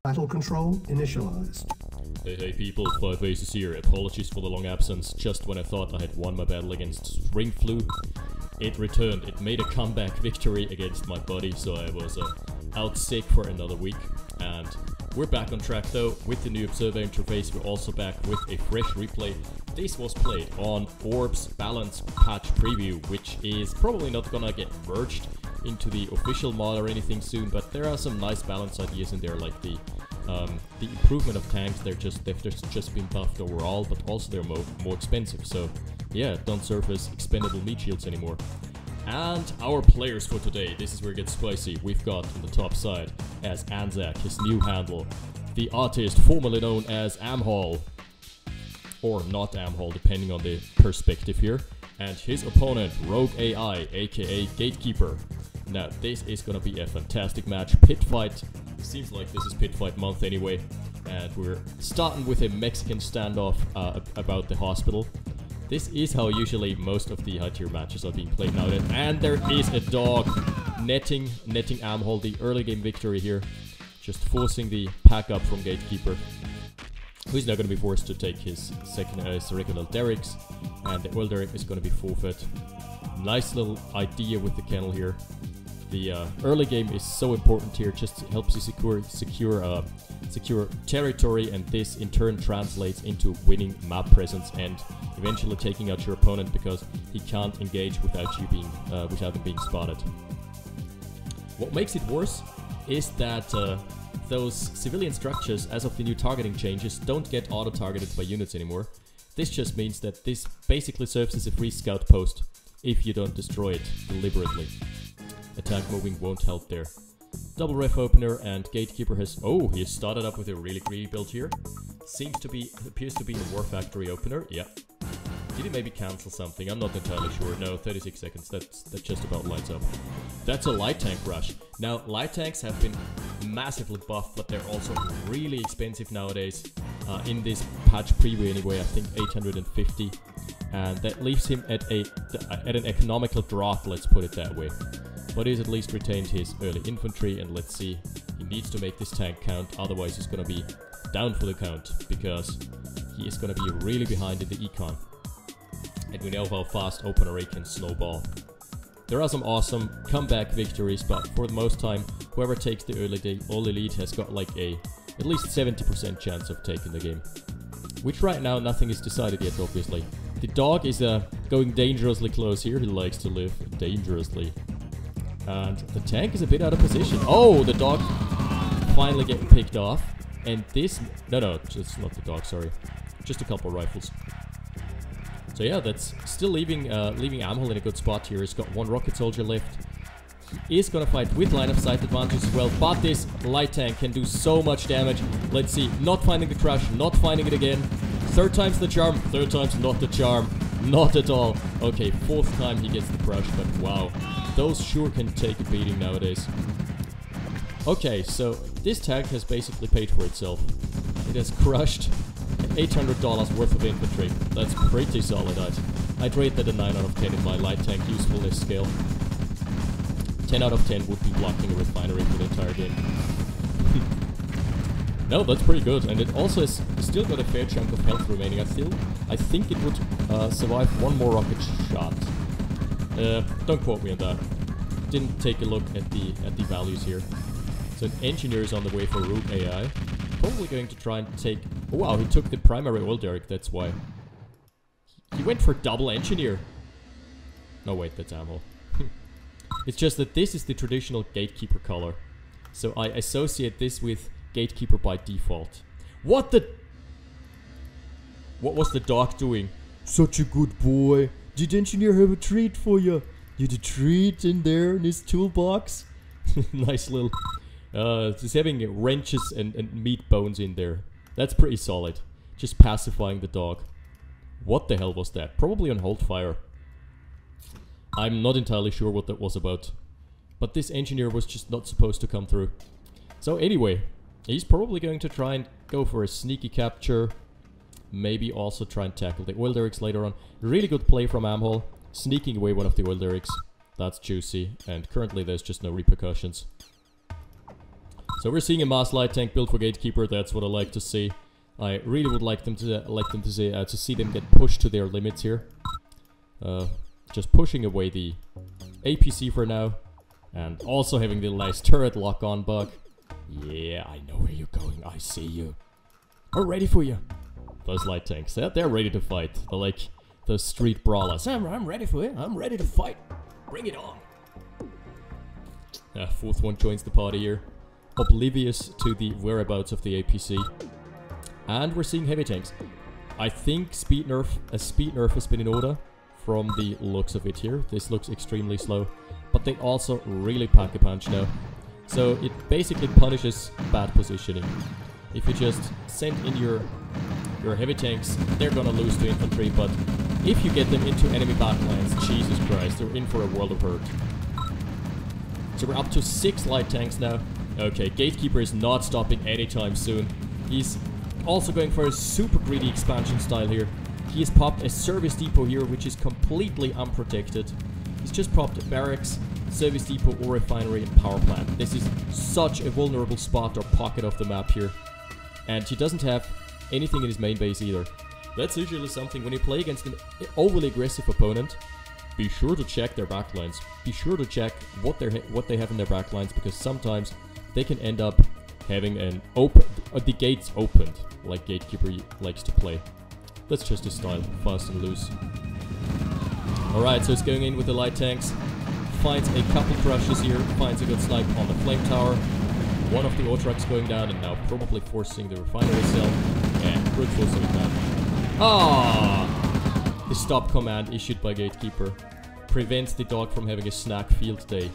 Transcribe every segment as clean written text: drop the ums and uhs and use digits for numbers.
Battle control initialized. Hey people, 5 Aces here. Apologies for the long absence. Just when I thought I had won my battle against Spring Flu, it returned. It made a comeback victory against my buddy, so I was out sick for another week. And we're back on track though with the new observer interface. We're also back with a fresh replay. This was played on Orb's Balance Patch Preview, which is probably not gonna get merged into the official mod or anything soon, but there are some nice balance ideas in there, like the improvement of tanks. They've just been buffed overall, but also they're more expensive. So yeah, don't serve as expendable meat shields anymore. And our players for today, this is where it gets spicy. We've got on the top side as Anzac, his new handle, the artist formerly known as AMHOL, or not AMHOL, depending on the perspective here, and his opponent, Rogue AI, aka Gatekeeper. Now, this is gonna be a fantastic match. Pit fight. Seems like this is pit fight month anyway. And we're starting with a Mexican standoff about the hospital. This is how usually most of the high tier matches are being played nowadays. And there is a dog netting AMHOL the early game victory here. Just forcing the pack up from Gatekeeper, who's now going to be forced to take his regular derricks. And the oil derrick is going to be forfeit. Nice little idea with the kennel here. The early game is so important here, just helps you secure territory, and this in turn translates into winning map presence and eventually taking out your opponent because he can't engage without him being spotted. What makes it worse is that those civilian structures, as of the new targeting changes, don't get auto-targeted by units anymore. This just means that this basically serves as a free scout post if you don't destroy it deliberately. Attack moving won't help there. Double ref opener, and Gatekeeper has... Oh, he has started up with a really greedy build here. Appears to be a War Factory opener. Yeah. Did he maybe cancel something? I'm not entirely sure. No, 36 seconds. That just about lights up. That's a light tank rush. Now, light tanks have been massively buffed, but they're also really expensive nowadays. In this patch preview anyway, I think 850. And that leaves him at an economical drop, let's put it that way. But he's at least retained his early infantry, and let's see, he needs to make this tank count, otherwise he's gonna be down for the count, because he is gonna be really behind in the econ. And we know how fast OpenRA can snowball. There are some awesome comeback victories, but for the most time, whoever takes the early lead has got like at least 70% chance of taking the game. Which right now, nothing is decided yet, obviously. The dog is going dangerously close here, he likes to live dangerously. And the tank is a bit out of position. Oh, the dog finally getting picked off. And this... No, just not the dog, sorry. Just a couple rifles. So yeah, that's still leaving AMHOL in a good spot here. He's got one rocket soldier left. He is going to fight with line of sight advantage as well. But this light tank can do so much damage. Let's see. Not finding the crash. Not finding it again. Third time's the charm. Third time's not the charm. Not at all. Okay, fourth time he gets the crush, but wow. Those sure can take a beating nowadays. Okay, so this tank has basically paid for itself. It has crushed $800 worth of infantry. That's pretty solid. I'd rate that a 9 out of 10 in my light tank usefulness scale. 10 out of 10 would be blocking a refinery for the entire game. No, that's pretty good, and it also has still got a fair chunk of health remaining. I think it would survive one more rocket shot. Don't quote me on that. Didn't take a look at the values here. So an engineer is on the way for Rogue AI. Probably going to try and take... Oh wow, he took the primary oil derrick, that's why. He went for double engineer. No wait, that's AMHOL. It's just that this is the traditional Gatekeeper color. So I associate this with Gatekeeper by default. What was the dog doing? Such a good boy. Did engineer have a treat for you? You had a treat in there in his toolbox? Nice little... just having wrenches and meat bones in there. That's pretty solid. Just pacifying the dog. What the hell was that? Probably on hold fire. I'm not entirely sure what that was about. But this engineer was just not supposed to come through. So anyway, he's probably going to try and go for a sneaky capture. Maybe also try and tackle the oil derricks later on. Really good play from AMHOL. Sneaking away one of the oil derricks. That's juicy. And currently there's just no repercussions. So we're seeing a mass light tank built for Gatekeeper. That's what I like to see. I really would like them to see them get pushed to their limits here. Just pushing away the APC for now. And also having the last turret lock-on bug. Yeah, I know where you're going. I see you. We're ready for you. Those light tanks, they're ready to fight. They're like those street brawlers. I'm ready for you. I'm ready to fight. Bring it on. Fourth one joins the party here. Oblivious to the whereabouts of the APC. And we're seeing heavy tanks. I think a speed nerf has been in order from the looks of it here. This looks extremely slow. But they also really pack a punch now. So it basically punishes bad positioning. If you just send in your heavy tanks, they're gonna lose to infantry, but if you get them into enemy backlines, Jesus Christ, they're in for a world of hurt. So we're up to 6 light tanks now. Okay, Gatekeeper is not stopping anytime soon. He's also going for a super greedy expansion style here. He has popped a service depot here, which is completely unprotected. He's just popped a barracks, service depot, or refinery and power plant. This is such a vulnerable spot or pocket of the map here. And he doesn't have anything in his main base either. That's usually something when you play against an overly aggressive opponent. Be sure to check their backlines. Be sure to check what they have in their backlines, because sometimes they can end up having the gates opened, like Gatekeeper likes to play. That's just his style, fast and loose. Alright, so it's going in with the light tanks. Finds a couple crushes here, finds a good snipe on the flame tower. One of the ore trucks going down and now probably forcing the refinery cell. And brute forcing it down. Ah! The stop command issued by Gatekeeper prevents the dog from having a snack field day.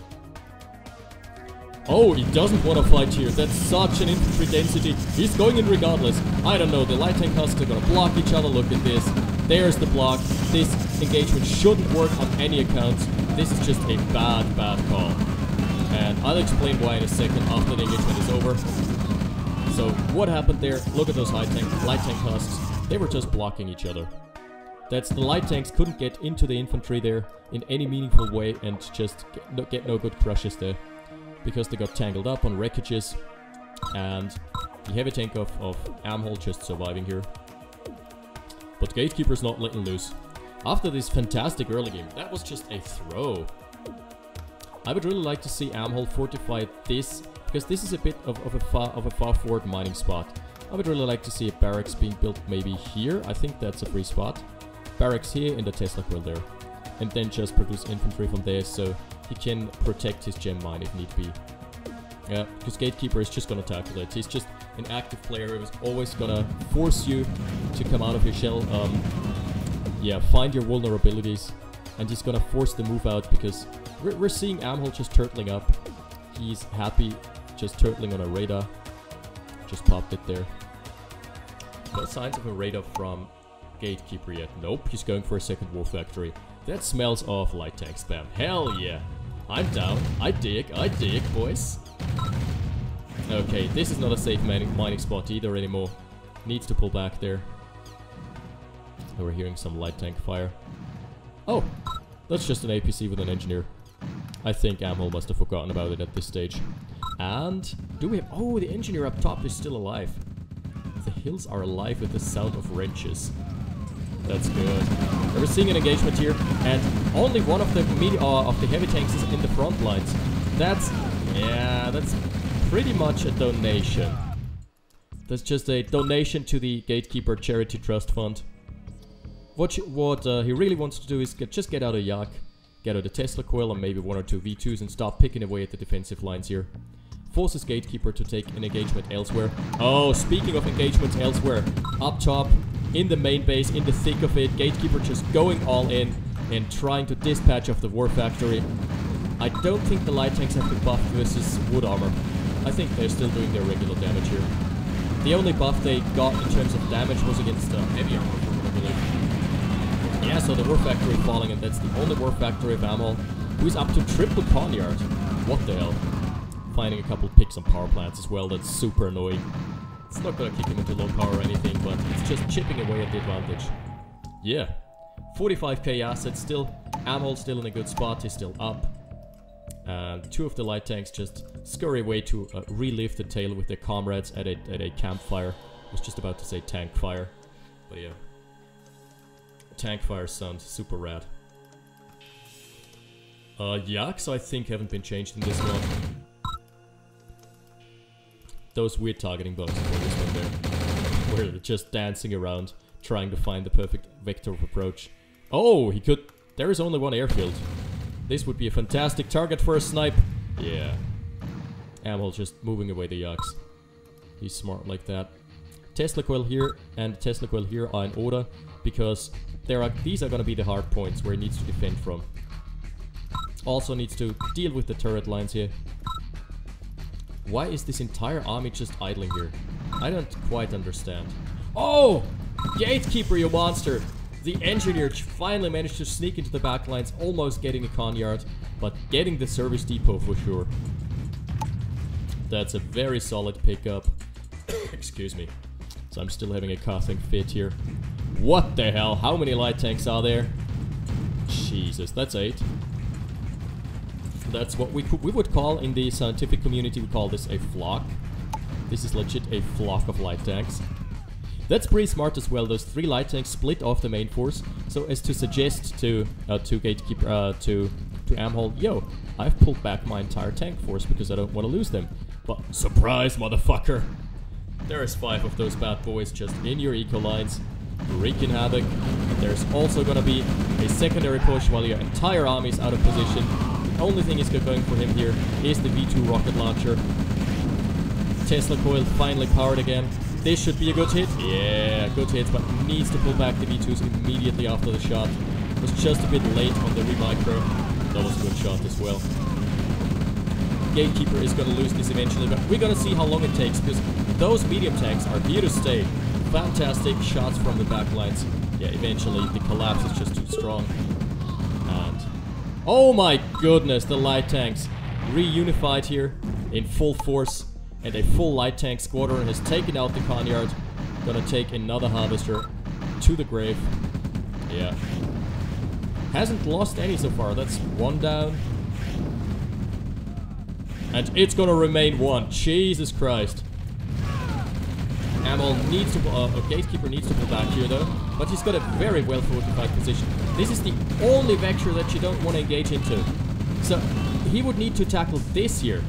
Oh, he doesn't want to fight here. That's such an infantry density. He's going in regardless. I don't know. The light tank husks are going to block each other. Look at this. There's the block. This engagement shouldn't work on any account. This is just a bad call. And I'll explain why in a second after the engagement is over. So what happened there? Look at those light tank husks. They were just blocking each other. That's the light tanks couldn't get into the infantry there in any meaningful way and just get no good crushes there. Because they got tangled up on wreckages. And the heavy tank of AMHOL just surviving here. But Gatekeeper's not letting loose. After this fantastic early game, that was just a throw. I would really like to see AMHOL fortify this, because this is a bit of a far forward mining spot. I would really like to see a barracks being built maybe here. I think that's a free spot. Barracks here and the Tesla coil there. And then just produce infantry from there so he can protect his gem mine if need be. Yeah, because Gatekeeper is just gonna tackle it. He's just an active player who's always gonna force you to come out of your shell. Yeah, find your vulnerabilities. And he's gonna force the move out because we're seeing AMHOL just turtling up. He's happy just turtling on a radar. Just popped it there. No signs of a radar from Gatekeeper yet. Nope, he's going for a second war factory. That smells of light tank spam. Hell yeah. I'm down. I dig, boys. Okay, this is not a safe mining spot either anymore. Needs to pull back there. Oh, we're hearing some light tank fire. Oh, that's just an APC with an engineer. I think AMHOL must have forgotten about it at this stage. And do we have... Oh, the engineer up top is still alive. The hills are alive with the sound of wrenches. That's good. We're seeing an engagement here, and only one of the heavy tanks is in the front lines. That's pretty much a donation. That's just a donation to the Gatekeeper Charity Trust Fund. What he really wants to do is just get out a Yak, get out a Tesla coil and maybe 1 or 2 V2s and stop picking away at the defensive lines here. Forces Gatekeeper to take an engagement elsewhere. Oh, speaking of engagements elsewhere, up top, in the main base, in the thick of it, Gatekeeper just going all in and trying to dispatch of the war factory. I don't think the light tanks have been buffed versus wood armor. I think they're still doing their regular damage here. The only buff they got in terms of damage was against heavy armor, I believe. Yeah, so the war factory falling, and that's the only war factory of AMHOL who's up to triple poniard. What the hell? Finding a couple picks on power plants as well, that's super annoying. It's not gonna kick him into low power or anything, but it's just chipping away at the advantage. Yeah. 45k assets still. AMHOL still in a good spot, he's still up. And two of the light tanks just scurry away to relive the tale with their comrades at a campfire. I was just about to say tank fire, but yeah. Tank fire sounds super rad. Yaks I think haven't been changed in this one. Those weird targeting bugs for this one there. Where they're just dancing around, trying to find the perfect vector of approach. Oh, he could... There is only one airfield. This would be a fantastic target for a snipe. Yeah. AMHOL just moving away the Yaks. He's smart like that. Tesla coil here and Tesla coil here are in order because these are gonna be the hard points where he needs to defend from. Also needs to deal with the turret lines here. Why is this entire army just idling here? I don't quite understand. Oh! Gatekeeper, you monster! The engineer finally managed to sneak into the back lines, almost getting the con yard, but getting the service depot for sure. That's a very solid pickup. Excuse me. So I'm still having a coughing fit here. What the hell? How many light tanks are there? Jesus, that's 8. That's what we would call in the scientific community, we call this a flock. This is legit a flock of light tanks. That's pretty smart as well. Those 3 light tanks split off the main force, so as to suggest to Gatekeeper, to AMHOL, yo, I've pulled back my entire tank force because I don't want to lose them. But surprise, motherfucker! There's 5 of those bad boys just in your eco lines, wreaking havoc. There's also gonna be a secondary push while your entire army is out of position. The only thing is going for him here is the V2 rocket launcher. Tesla coil finally powered again. This should be a good hit. Yeah, good hit, but needs to pull back the V2s immediately after the shot. Was just a bit late on the remicro. That was a good shot as well. Gatekeeper is going to lose this eventually, but we're going to see how long it takes, because those medium tanks are here to stay. Fantastic shots from the back lines. Yeah, eventually the collapse is just too strong. And oh my goodness, the light tanks reunified here in full force. And a full light tank squadron has taken out the Conyard. Gonna take another harvester to the grave. Yeah. Hasn't lost any so far. That's 1 down. And it's gonna remain 1. Jesus Christ. AMHOL needs to... Gatekeeper needs to pull back here though. But he's got a very well fortified position. This is the only vector that you don't want to engage into. So he would need to tackle this here.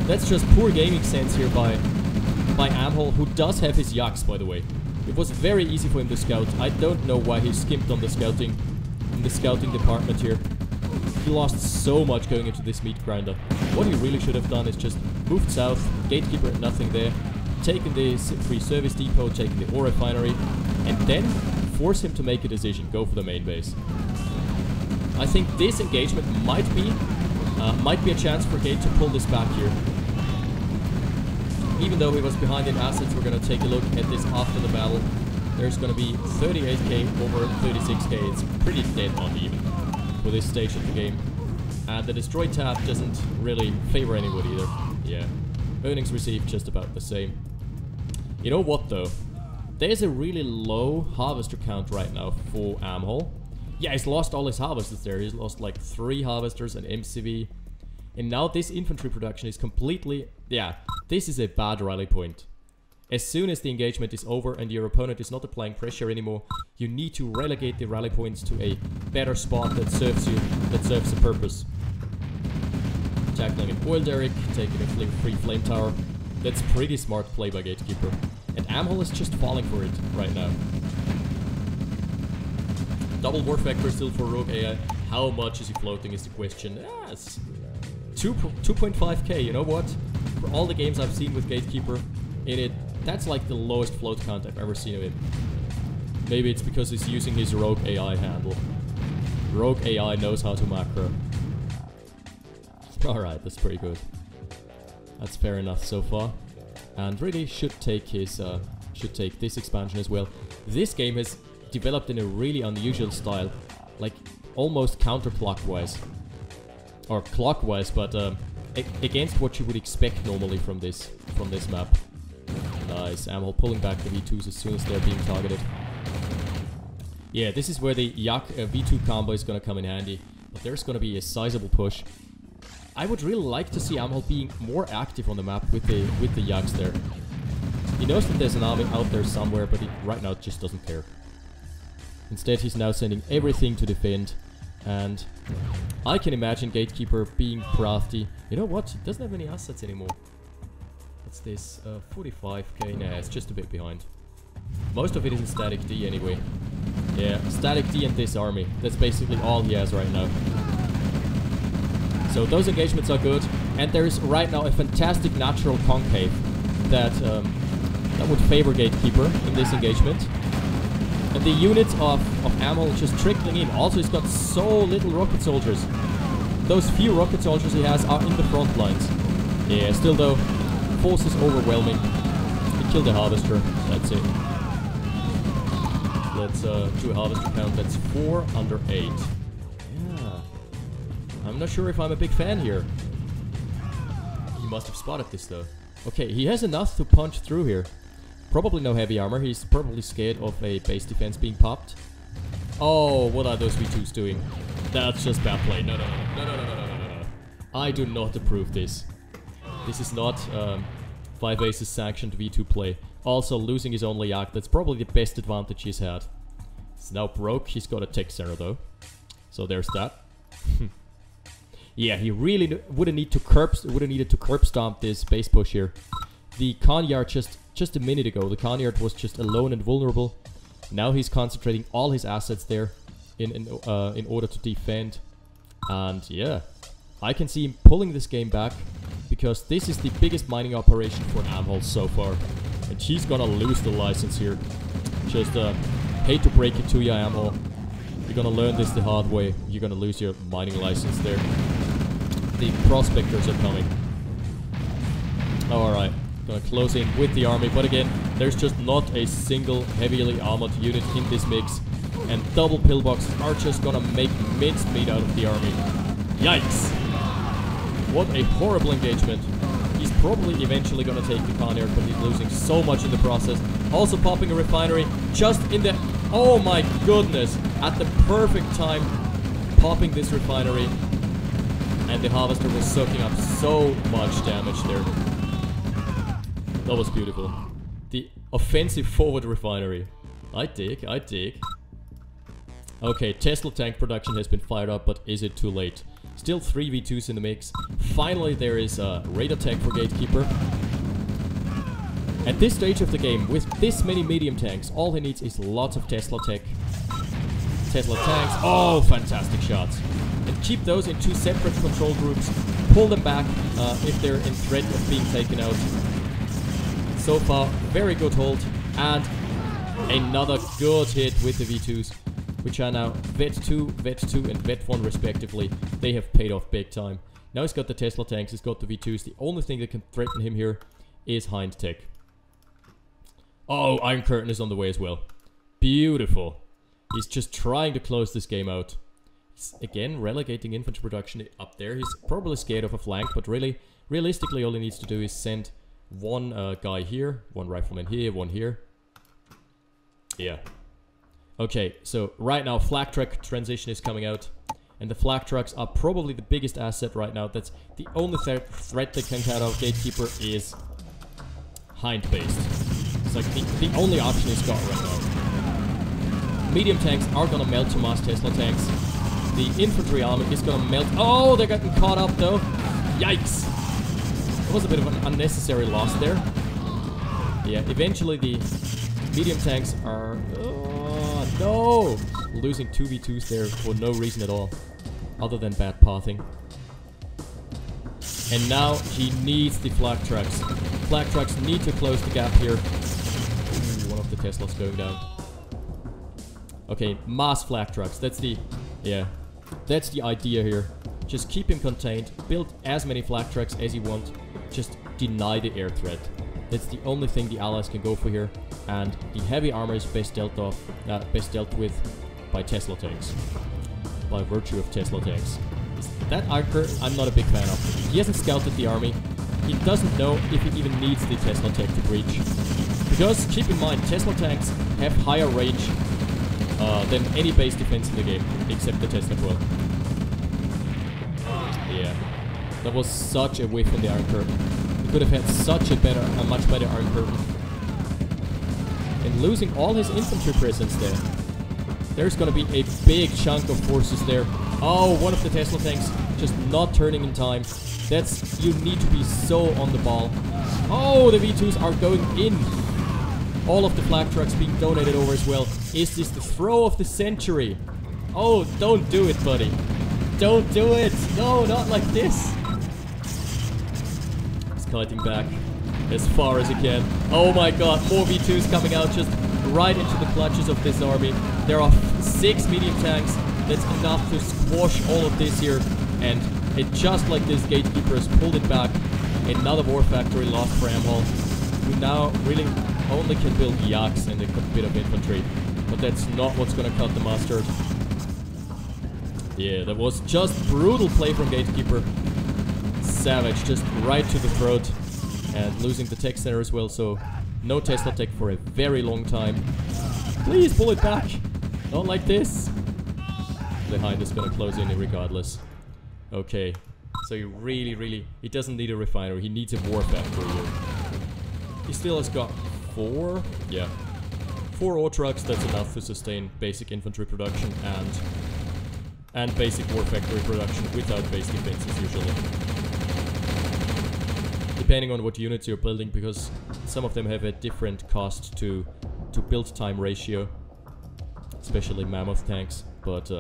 That's just poor gaming sense here by AMHOL, who does have his Yaks, by the way. It was very easy for him to scout. I don't know why he skimped on the scouting department here. He lost so much going into this meat grinder. What he really should have done is just moved south, Gatekeeper had nothing there, taken the free service depot, taken the ore refinery, and then force him to make a decision, go for the main base. I think this engagement might be a chance for Gate to pull this back here. Even though he was behind in assets, we're going to take a look at this after the battle. There's going to be 38k over 36k. It's pretty dead uneven for this stage of the game. And the destroy tab doesn't really favor anybody either. Yeah. Earnings received just about the same. You know what though? There's a really low harvester count right now for AMHOL. Yeah, he's lost all his harvesters there. He's lost like 3 harvesters and MCV. And now this infantry production is completely... Yeah, this is a bad rally point. As soon as the engagement is over and your opponent is not applying pressure anymore, you need to relegate the rally points to a better spot that serves you, that serves the purpose. Tackling an oil derrick, taking a free flame tower. That's pretty smart play by Gatekeeper. And AMHOL is just falling for it right now. Double war factor still for Rogue AI. How much is he floating is the question. Yes. 2.5k, you know what? For all the games I've seen with Gatekeeper in it, that's like the lowest float count I've ever seen of him. Maybe it's because he's using his Rogue AI handle. Rogue AI knows how to macro. Alright, that's pretty good. That's fair enough so far. And really should take his this expansion as well. This game has developed in a really unusual style, like almost counterclockwise. Or clockwise, but against what you would expect normally from this map. Nice, AMHOL pulling back the V2s as soon as they're being targeted. Yeah, this is where the Yak V2 combo is gonna come in handy. But there's gonna be a sizable push. I would really like to see AMHOL being more active on the map with the Yaks there. He knows that there's an army out there somewhere, but he right now just doesn't care. Instead, he's now sending everything to defend, and I can imagine Gatekeeper being crafty. You know what? He doesn't have any assets anymore. What's this? 45k? Nah, it's just a bit behind. Most of it is in static D anyway. Yeah, static D and this army. That's basically all he has right now. So those engagements are good, and there is right now a fantastic natural concave that would favor Gatekeeper in this engagement. And the units of AMHOL just trickling in. Also, he's got so little rocket soldiers. Those few rocket soldiers he has are in the front lines. Yeah, still though, force is overwhelming. He killed the harvester. That's it. Let's do a harvester count. That's 4 under 8. Yeah. I'm not sure if I'm a big fan here. He must have spotted this though. Okay, he has enough to punch through here. Probably no heavy armor. He's probably scared of a base defense being popped. Oh, what are those V2s doing? That's just bad play. No. I do not approve this. This is not 5 Aces sanctioned V2 play. Also, losing his only Yak, that's probably the best advantage he's had. It's now broke. He's got a tech center though. So there's that. Yeah, he really would have needed to curb stomp this base push here. The Kanyard just a minute ago, the Kanyard was just alone and vulnerable. Now he's concentrating all his assets there in order to defend. And yeah, I can see him pulling this game back because this is the biggest mining operation for AMHOL so far. And he's gonna lose the license here. Just hate to break it to you, AMHOL. You're gonna learn this the hard way. You're gonna lose your mining license there. The prospectors are coming. Alright. Gonna close in with the army, but again, there's just not a single heavily armored unit in this mix, and double pillboxes are just gonna make mincemeat out of the army. Yikes! What a horrible engagement. He's probably eventually gonna take the Kanyard, but he's losing so much in the process. Also popping a refinery just in the... Oh my goodness! At the perfect time, popping this refinery, and the harvester was soaking up so much damage there. That was beautiful. The offensive forward refinery. I dig. Okay, Tesla tank production has been fired up, but is it too late? Still 3 V2s in the mix. Finally, there is a radar tech for Gatekeeper. At this stage of the game, with this many medium tanks, all he needs is lots of Tesla tech. Tesla tanks. Oh, fantastic shots. And keep those in 2 separate control groups. Pull them back if they're in threat of being taken out. So far, very good hold, and another good hit with the V2s, which are now Vet2, Vet2, and Vet1 respectively. They have paid off big time. Now he's got the Tesla tanks, he's got the V2s. The only thing that can threaten him here is Hind Tech. Oh, Iron Curtain is on the way as well. Beautiful. He's just trying to close this game out. He's again relegating infantry production up there. He's probably scared of a flank, but really, realistically, all he needs to do is send one guy here, one rifleman here, one here. Yeah. Okay, so right now flak truck transition is coming out, and the flak trucks are probably the biggest asset right now. That's the only threat they can cut out Gatekeeper is Hind based. It's like the only option he's got right now. Medium tanks are gonna melt to mass Tesla tanks. The infantry army is gonna melt. Oh, they're getting caught up though. Yikes! It was a bit of an unnecessary loss there. Yeah, eventually the medium tanks are... no! Losing 2 V2s there for no reason at all, other than bad pathing. And now he needs the flak trucks. Flak trucks need to close the gap here. Ooh, one of the Teslas going down. Okay, mass flak trucks. That's the... yeah. That's the idea here. Just keep him contained. Build as many flak trucks as you want. Just deny the air threat. That's the only thing the allies can go for here. And the heavy armor is best dealt with by Tesla tanks. By virtue of Tesla tanks. That Archer, I'm not a big fan of. He hasn't scouted the army. He doesn't know if he even needs the Tesla tank to breach. Because, keep in mind, Tesla tanks have higher range than any base defense in the game, except the Tesla Coil. Yeah. That was such a whiff on the Iron Curtain. He could have had such a much better Iron Curtain. And losing all his infantry presence there. There's gonna be a big chunk of forces there. Oh, one of the Tesla tanks just not turning in time. That's, you need to be so on the ball. Oh, the V2s are going in. All of the flak trucks being donated over as well. Is this the throw of the century? Oh, don't do it, buddy. Don't do it. No, not like this. He's kiting back as far as he can. Oh my god, more V2s coming out just right into the clutches of this army. There are 6 medium tanks. That's enough to squash all of this here. And it just like this, Gatekeeper has pulled it back. Another war factory lost for AMHOL, who now really only can build yaks and a bit of infantry. But that's not what's gonna cut the mustard. Yeah, that was just brutal play from Gatekeeper. Savage, just right to the throat. And losing the tech center as well, so no Tesla tech for a very long time. Please pull it back. Not like this. The Hind is gonna close in regardless. Okay, so he doesn't need a refinery, he needs a war factory here. He still has got 4 ore trucks. That's enough to sustain basic infantry production and basic war factory production without base defenses usually. Depending on what units you're building, because some of them have a different cost to build time ratio, especially mammoth tanks, but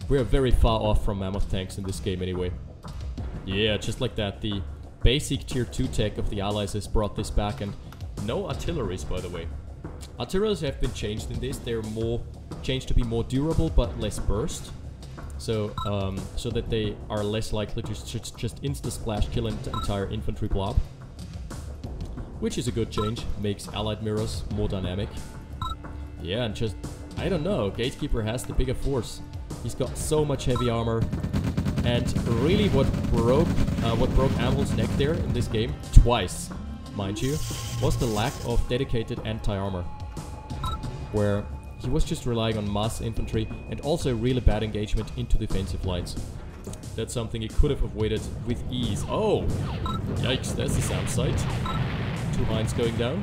we're very far off from mammoth tanks in this game anyway. Yeah, just like that, the basic tier 2 tech of the allies has brought this back, and no artilleries, by the way. Artilleries have been changed in this. They're changed to be more durable but less burst, so so that they are less likely to just insta-splash kill an entire infantry blob, which is a good change. Makes allied mirrors more dynamic. Yeah, and just, I don't know, Gatekeeper has the bigger force. He's got so much heavy armor, and really what broke AMHOL's neck there in this game, twice, mind you, was the lack of dedicated anti-armor, where he was just relying on mass infantry and also really bad engagement into defensive lines. That's something he could have avoided with ease. Oh, yikes, that's the SAM site. 2 mines going down.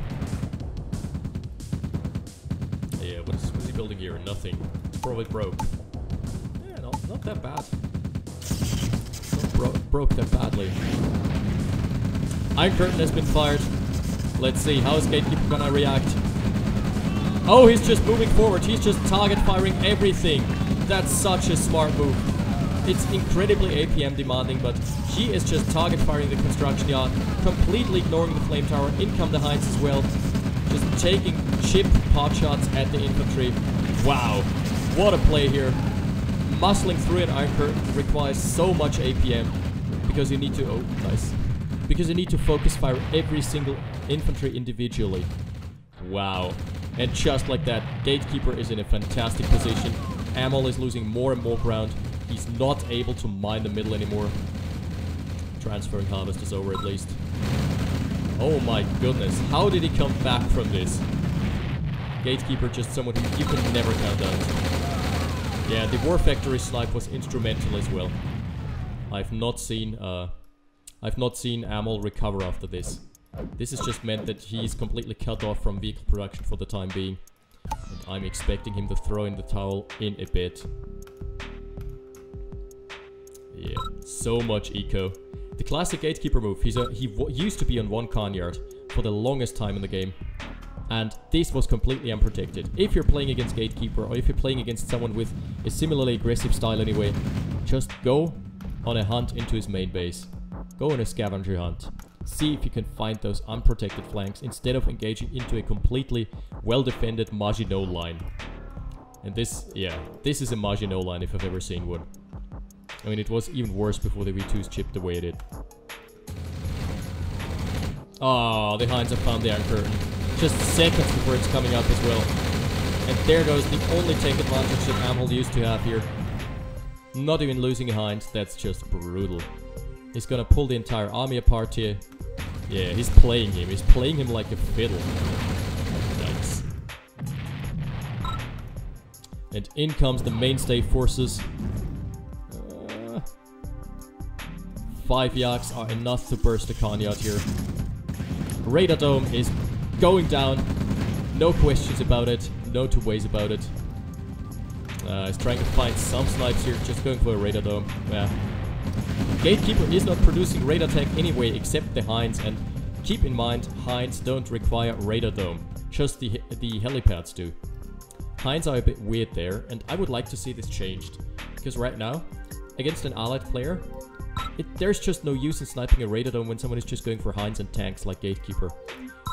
Yeah, what's he building here? Nothing. Probably broke. Yeah, not that bad. Not broke that badly. Iron Curtain has been fired. Let's see, how is Gatekeeper gonna react? Oh, he's just moving forward. He's just target firing everything. That's such a smart move. It's incredibly APM demanding, but he is just target firing the construction yard, completely ignoring the flame tower. In come the Hinds as well. Just taking chip pot shots at the infantry. Wow, what a play here. Muscling through an Iron Curtain requires so much APM, because you need to, oh, nice. Because you need to focus fire every single infantry individually. Wow. And just like that, Gatekeeper is in a fantastic position. AMHOL is losing more and more ground. He's not able to mine the middle anymore. Transferring harvest is over at least. Oh my goodness, how did he come back from this? Gatekeeper, just someone who you can never count out. Yeah, the War Factory snipe was instrumental as well. I've not seen AMHOL recover after this. This has just meant that he's completely cut off from vehicle production for the time being. And I'm expecting him to throw in the towel in a bit. Yeah, so much eco. The classic Gatekeeper move. He used to be on 1 Kanyard for the longest time in the game. And this was completely unprotected. If you're playing against Gatekeeper, or if you're playing against someone with a similarly aggressive style anyway, just go on a hunt into his main base. Go on a scavenger hunt. See if you can find those unprotected flanks instead of engaging into a completely well-defended Maginot line. And this, yeah, this is a Maginot line if I've ever seen one. I mean, it was even worse before the V2s chipped away at it. Oh, the Hinds have found the Iron Curtain. Just seconds before it's coming up as well. And there goes the only tech advantage that AMHOL used to have here. Not even losing a Hind, that's just brutal. He's gonna pull the entire army apart here. Yeah, he's playing him. He's playing him like a fiddle. Yikes. And in comes the mainstay forces. 5 Yaks are enough to burst the Kanyard here. Radar Dome is going down. No questions about it. No two ways about it. He's trying to find some snipes here. Just going for a Radar Dome. Yeah. Gatekeeper is not producing radar tech anyway, except the Hinds. And keep in mind, Hinds don't require Radar Dome. Just the helipads do. Hinds are a bit weird there. And I would like to see this changed. Because right now, against an allied player, there's just no use in sniping a Radar Dome when someone is just going for Hinds and tanks like Gatekeeper.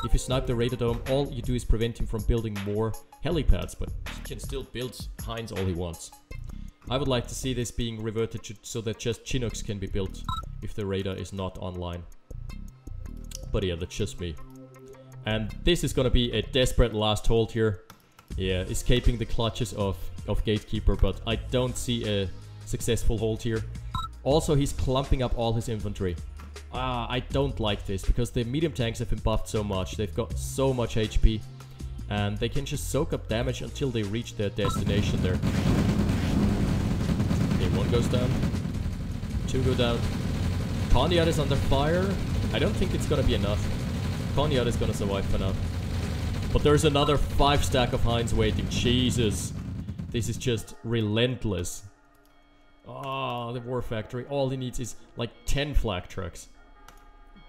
If you snipe the Radar Dome, all you do is prevent him from building more helipads, but he can still build Hinds all he wants. I would like to see this being reverted so that just Chinooks can be built if the radar is not online. But yeah, that's just me. And this is gonna be a desperate last hold here. Yeah, escaping the clutches of Gatekeeper, but I don't see a successful hold here. Also, he's clumping up all his infantry. I don't like this, because the medium tanks have been buffed so much. They've got so much HP, and they can just soak up damage until they reach their destination there. Okay, 1 goes down. 2 go down. Kanyard is under fire. I don't think it's gonna be enough. Kanyard is gonna survive for now. But there's another 5 stack of Hinds waiting. Jesus. This is just relentless. Oh, the War Factory. All he needs is like 10 flak trucks.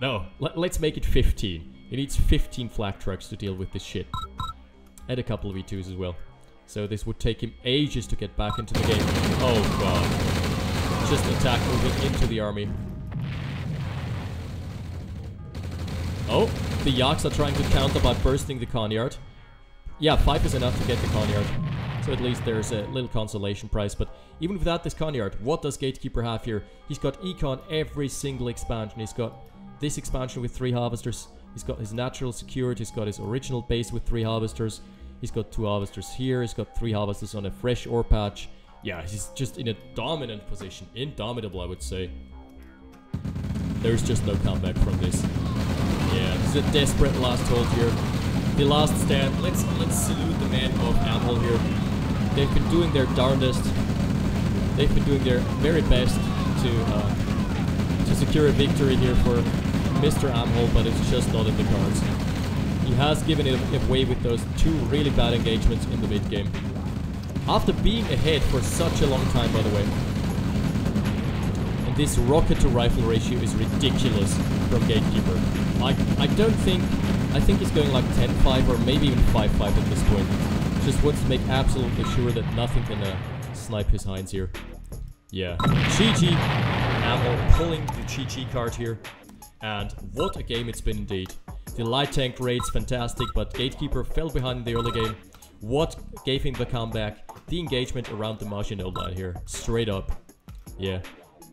No, let's make it 15. He needs 15 flak trucks to deal with this shit. And a couple of V2s as well. So this would take him ages to get back into the game. Oh god. Just attack moving into the army. Oh, the Yaks are trying to counter by bursting the Kanyard. Yeah, 5 is enough to get the Kanyard. So at least there's a little consolation prize. But even without this Kanyard, what does Gatekeeper have here? He's got Econ every single expansion. He's got this expansion with 3 harvesters. He's got his natural secured. He's got his original base with 3 harvesters. He's got 2 harvesters here. He's got 3 harvesters on a fresh ore patch. Yeah, he's just in a dominant position. Indomitable, I would say. There's just no comeback from this. Yeah, this is a desperate last hold here. The last stand. Let's salute the men of AMHOL here. They've been doing their darndest. They've been doing their very best to secure a victory here for Mr. AMHOL, but it's just not in the cards. He has given it away with those 2 really bad engagements in the mid game. After being ahead for such a long time, by the way. And this rocket to rifle ratio is ridiculous from Gatekeeper. I think he's going like 10-5 or maybe even 5-5 at this point. Just wants to make absolutely sure that nothing can snipe his Hinds here. Yeah. GG. AMHOL pulling the GG card here. And what a game it's been indeed. The light tank raid's fantastic, but Gatekeeper fell behind in the early game. What gave him the comeback? The engagement around the Maginot line here. Straight up. Yeah.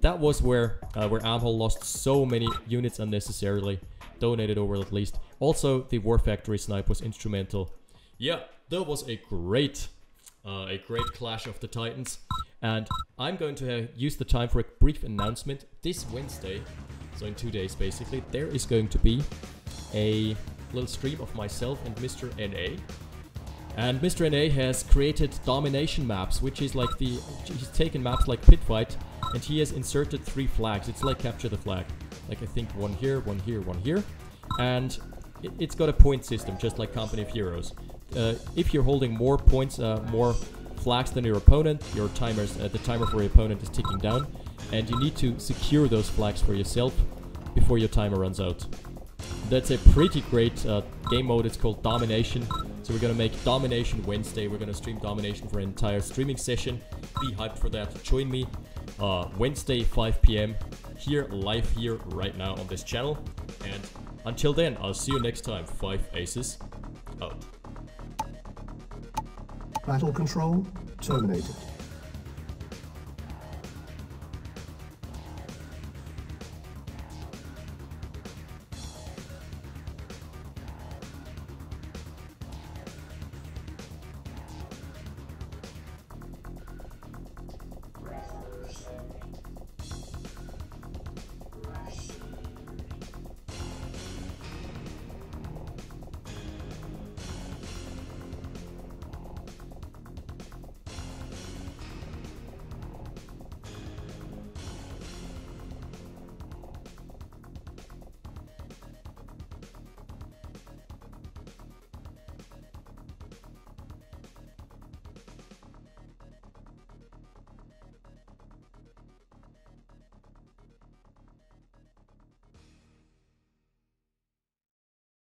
That was where AMHOL lost so many units unnecessarily. Donated over at least. Also, the War Factory snipe was instrumental. Yeah, that was a great clash of the Titans. And I'm going to use the time for a brief announcement. This Wednesday, so in 2 days basically, there is going to be a little stream of myself and Mr. NA. And Mr. NA has created domination maps, which is like he's taken maps like Pit Fight, and he has inserted 3 flags. It's like Capture the Flag. Like I think 1 here, 1 here, 1 here. And it's got a point system, just like Company of Heroes. If you're holding more points, more flags than your opponent, your the timer for your opponent is ticking down, and you need to secure those flags for yourself before your timer runs out. That's a pretty great game mode. It's called Domination. So we're gonna make Domination Wednesday. We're gonna stream Domination for an entire streaming session. Be hyped for that. Join me Wednesday 5 PM here, live here right now on this channel. And until then, I'll see you next time. 5 Aces out. Battle control terminated.